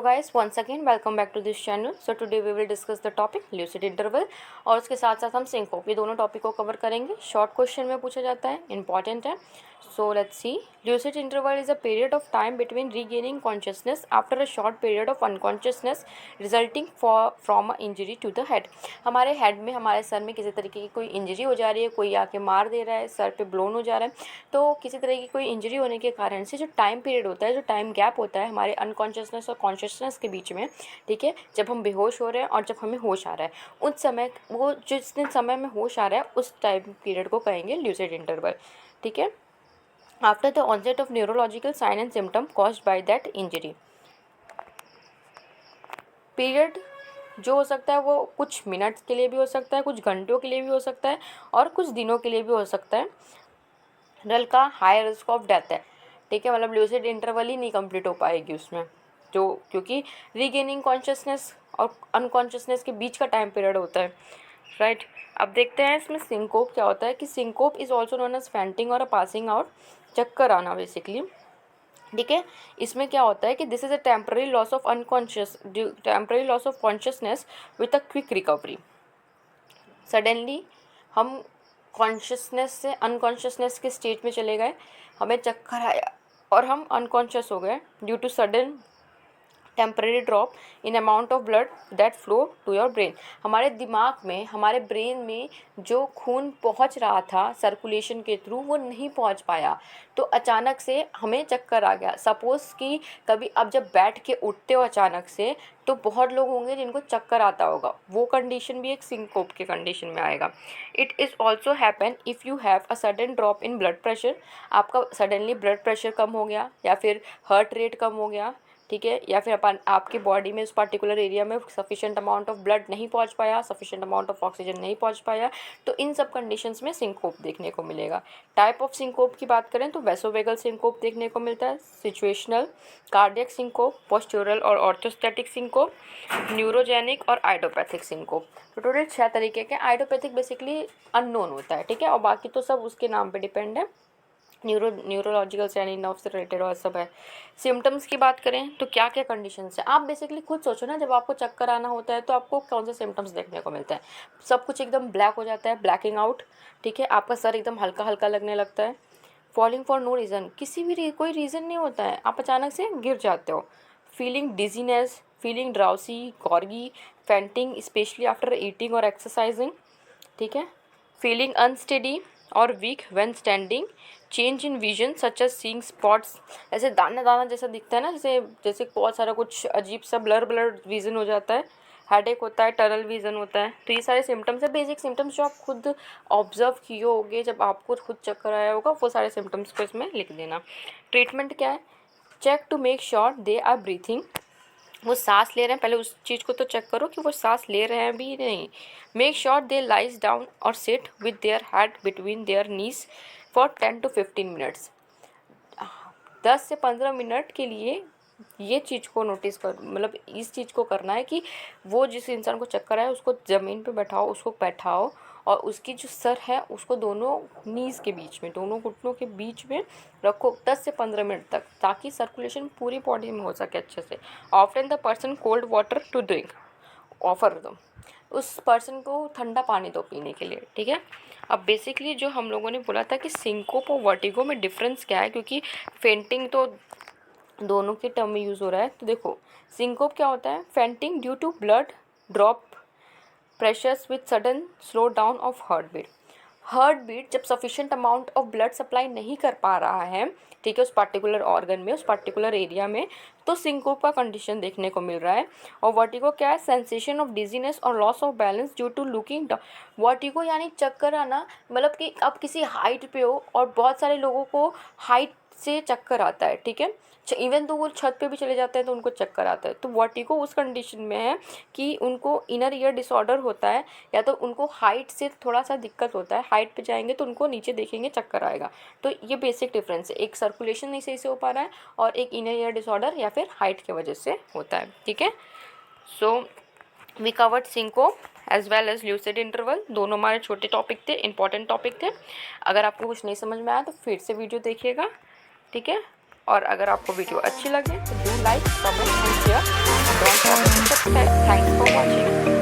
guys, once again welcome back to this channel. So today we will discuss the topic lucid interval और उसके साथ साथ हम syncope, ये दोनों टॉपिक को कवर करेंगे. शॉर्ट क्वेश्चन में पूछा जाता है, इंपॉर्टेंट है. So let's see. Lucid interval is a period of time between regaining consciousness after a short period of unconsciousness resulting from an injury to the head. हमारे head में, हमारे sir में किसी तरीके की कोई इंजरी हो जा रही है, कोई आके मार दे रहा है, सर पे ब्लोन हो जा रहा है, तो किसी तरह की कोई इंजरी होने के कारण से जो टाइम पीरियड होता है, जो टाइम गैप होता है हमारे अनकॉन्शियसनेस और कॉन्शियसनेस के बीच में, ठीक है, जब हम बेहोश हो रहे हैं और जब हमें होश आ रहा है, उस समय, वो जिस दिन समय में होश आ रहा है उस टाइम पीरियड को कहेंगे ल्यूसिड इंटरवल. ठीक है. After the onset of neurological sign and symptom caused by that injury. Period जो हो सकता है वो कुछ मिनट्स के लिए भी हो सकता है, कुछ घंटों के लिए भी हो सकता है और कुछ दिनों के लिए भी हो सकता है. रल का हाई रिस्क ऑफ डेथ है. ठीक है, मतलब ल्यूसिड इंटरवल ही नहीं कंप्लीट हो पाएगी उसमें, जो क्योंकि रीगेनिंग कॉन्शियसनेस और अनकॉन्शियसनेस के बीच का टाइम पीरियड होता है. राइट. अब देखते हैं इसमें सिंकोप क्या होता है. कि syncope is also known as fainting और पासिंग आउट, चक्कर आना बेसिकली. ठीक है. इसमें क्या होता है कि this is a temporary loss of consciousness with a quick recovery. Suddenly हम कॉन्शियसनेस से अनकॉन्शियसनेस के स्टेज में चले गए, हमें चक्कर आया और हम अनकॉन्शियस हो गए due to sudden temporary drop in amount of blood that flow to your brain. हमारे दिमाग में, हमारे ब्रेन में जो खून पहुंच रहा था सर्कुलेशन के थ्रू, वो नहीं पहुंच पाया, तो अचानक से हमें चक्कर आ गया. सपोज़ कि कभी अब जब बैठ के उठते हो अचानक से, तो बहुत लोग होंगे जिनको चक्कर आता होगा, वो कंडीशन भी एक सिंकोप के कंडीशन में आएगा. It is also happen if you have a sudden drop in blood pressure. आपका सडनली ब्लड प्रेशर कम हो गया या फिर हार्ट रेट कम हो गया. ठीक है. या फिर आपकी बॉडी में उस पर्टिकुलर एरिया में सफिशिएंट अमाउंट ऑफ ब्लड नहीं पहुंच पाया, सफिशिएंट अमाउंट ऑफ ऑक्सीजन नहीं पहुंच पाया, तो इन सब कंडीशंस में सिंकोप देखने को मिलेगा. टाइप ऑफ सिंकोप की बात करें तो वैसोवेगल सिंकोप देखने को मिलता है, सिचुएशनल, कार्डियक सिंकोप, पोस्चुरल और ऑर्थोस्टैटिक सिंकोप, न्यूरोजेनिक और आइडियोपैथिक सिंकोप. तो टोटल 6 तरीके के. आइडियोपैथिक बेसिकली अननोन होता है. ठीक है. और बाकी तो सब उसके नाम पे डिपेंड है, न्यूरोलॉजिकल से यानी नर्व से रिलेटेड और सब है. सिम्टम्स की बात करें तो क्या क्या कंडीशंस है, आप बेसिकली खुद सोचो ना, जब आपको चक्कर आना होता है तो आपको कौन से सिम्टम्स देखने को मिलते हैं. सब कुछ एकदम ब्लैक हो जाता है, ब्लैकिंग आउट. ठीक है. आपका सर एकदम हल्का हल्का लगने लगता है. फॉलिंग फॉर नो रीज़न, किसी भी कोई रीज़न नहीं होता है, आप अचानक से गिर जाते हो. Feeling dizziness, feeling drowsy, groggy, fainting specially after eating और एक्सरसाइजिंग. ठीक है. फीलिंग अनस्टेडी और weak when standing, change in vision such as seeing spots, ऐसे दाना दाना जैसा दिखता है ना, जैसे जैसे बहुत सारा कुछ अजीब सा ब्लर ब्लर विजन हो जाता है. हेडेक होता है, टनल विजन होता है. तो ये सारे सिम्टम्स है, बेसिक सिम्टम्स जो आप खुद ऑब्जर्व किए होगे जब आपको खुद चक्कर आया होगा, वो सारे सिम्टम्स को इसमें लिख देना. ट्रीटमेंट क्या है. Check to make sure they are breathing, वो सांस ले रहे हैं, पहले उस चीज़ को तो चेक करो कि वो सांस ले रहे हैं भी नहीं. Make sure they lies down और sit with their head between their knees for 10 to 15 minutes. 10 से 15 मिनट के लिए ये चीज़ को नोटिस कर, मतलब इस चीज़ को करना है कि वो जिस इंसान को चक्कर आए उसको ज़मीन पे बैठाओ, उसको बैठाओ और उसकी जो सर है उसको दोनों नीज़ के बीच में, दोनों घुटनों के बीच में रखो 10 से 15 मिनट तक, ताकि सर्कुलेशन पूरी बॉडी में हो सके अच्छे से. Often the person cold water to drink, offer दो उस पर्सन को ठंडा पानी दो पीने के लिए. ठीक है. अब बेसिकली जो हम लोगों ने बोला था कि सिंकोप और वर्टिगो में डिफरेंस क्या है, क्योंकि फेंटिंग तो दोनों के टर्म में यूज़ हो रहा है. तो देखो, सिंकोप क्या होता है. Fainting due to blood drop pressures with sudden slow down of heart beat. Heart beat जब sufficient amount of blood supply नहीं कर पा रहा है, ठीक है, उस पर्टिकुलर ऑर्गन में, उस पर्टिकुलर एरिया में, तो सिंकोप का कंडीशन देखने को मिल रहा है. और वर्टिगो क्या है. सेंसेशन ऑफ डिजीनेस और loss of balance due to looking down. Vertigo यानी चक्कर आना, मतलब कि अब किसी हाइट पे हो और बहुत सारे लोगों को हाइट से चक्कर आता है. ठीक है. इवन तो वो छत पे भी चले जाते हैं तो उनको चक्कर आता है. तो वर्टिगो उस कंडीशन में है कि उनको इनर ईयर डिसऑर्डर होता है, या तो उनको हाइट से थोड़ा सा दिक्कत होता है, हाइट पे जाएंगे तो उनको नीचे देखेंगे चक्कर आएगा. तो ये बेसिक डिफरेंस है, एक सर्कुलेशन नहीं सही से हो पा रहा है और एक इनर ईयर डिसऑर्डर या फिर हाइट की वजह से होता है. ठीक है. So we covered syncope as well as lucid interval. दोनों हमारे छोटे टॉपिक थे, इंपॉर्टेंट टॉपिक थे. अगर आपको कुछ नहीं समझ में आया तो फिर से वीडियो देखिएगा. ठीक है. और अगर आपको वीडियो अच्छी लगे तो do like, comment and share, don't forget to subscribe. Thanks for watching.